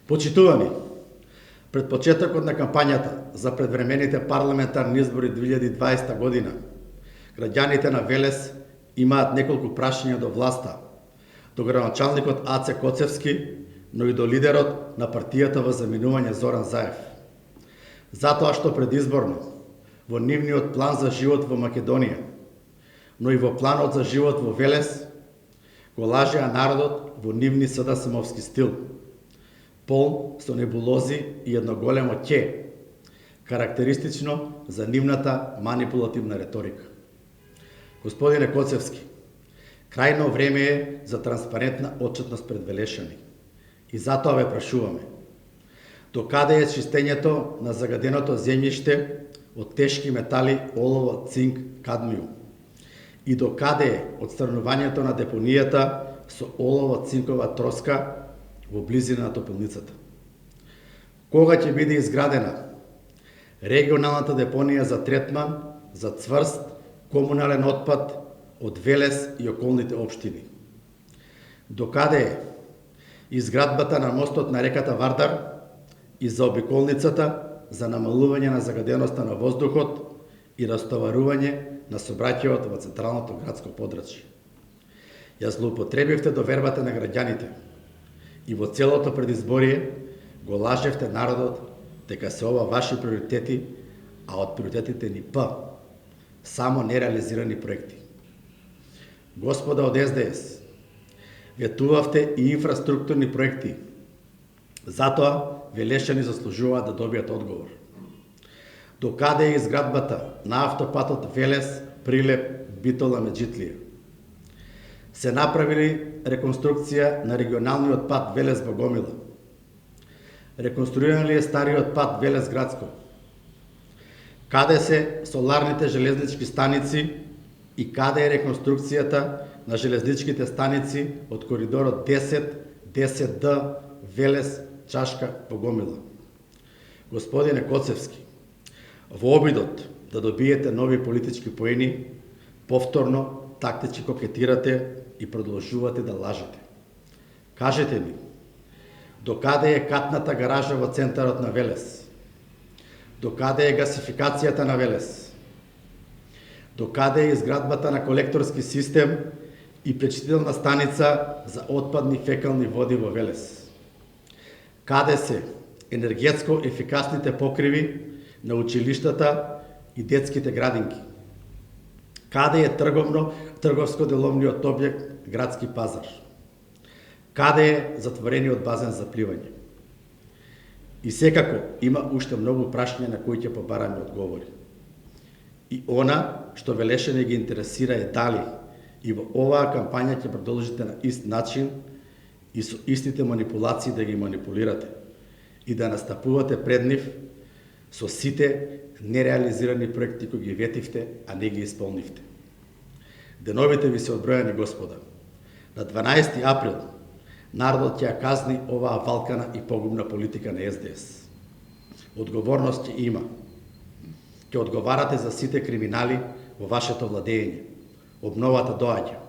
Почитувани, пред почетокот на кампањата за предвремените парламентарни избори 2020 година, граѓаните на Велес имаат неколку прашања до власта, до градоначалникот Аце Коцевски, но и до лидерот на партијата во заминување Зоран Заев. Затоа што предизборно, во нивниот план за живот во Македонија, но и во планот за живот во Велес, го лажеа народот во нивни СДСМовски стил, пол со небулози и едно големо ќе, карактеристично за нивната манипулативна реторика. Господине Коцевски, крајно време е за транспарентна отчетност пред Велешани. И затоа ве прашуваме, до каде е чистењето на загаденото земјиште од тешки метали, олово, цинк, кадмиум? И до каде е отстранувањето на депонијата со олово-цинкова троска во близина на топилницата? Кога ќе биде изградена регионалната депонија за третман за цврст комунален отпад од Велес и околните општини? До каде е изградбата на мостот на реката Вардар и за обиколницата за намалување на загаденоста на воздухот и растоварување на сообраќајот во централното градско подрачје? Ја злоупотребивте довербата на граѓаните и во целото предизборие го лажевте народот дека се ова ваши приоритети, а од приоритетите ни само нереализирани проекти. Господа од СДС, ветувавте и инфраструктурни проекти, затоа Велешани заслужуваат да добијат одговор. До каде е изградбата на автопатот Велес, Прилеп, Битола, Меджитлија? Се направили реконструкција на регионалниот пат Велес Богомила? Реконструиран ли е стариот пат Велес Градско? Каде се соларните железнички станици и каде е реконструкцијата на железничките станици од коридорот 10, 10Д, Велес, Чашка, Богомила? Господине Коцевски, во обидот да добиете нови политички поени, повторно тактички кокетирате и продолжувате да лажете. Кажете ми, до каде е катната гаража во центарот на Велес? До каде е гасификацијата на Велес? До каде е изградбата на колекторски систем и пречистителна станица за отпадни фекални води во Велес? Каде се енергетско ефикасните покриви на училиштата и детските градинки? Каде е трговско-деловниот објект Градски пазар? Каде е затворениот базен за пливање? И секако има уште многу прашања на кои ќе побараме одговори. И она што Велешани ги интересира е дали и во оваа кампања ќе продолжите на ист начин и со истите манипулации да ги манипулирате и да настапувате пред нив со сите нереализирани проекти кои ги ветивте, а не ги исполнивте. Деновите ви се одбројани, господа. На 12 април народот ќе ја казни оваа валкана и погубна политика на СДС. Одговорност ќе има. Ќе одговарате за сите криминали во вашето владење. Обновата доаѓа.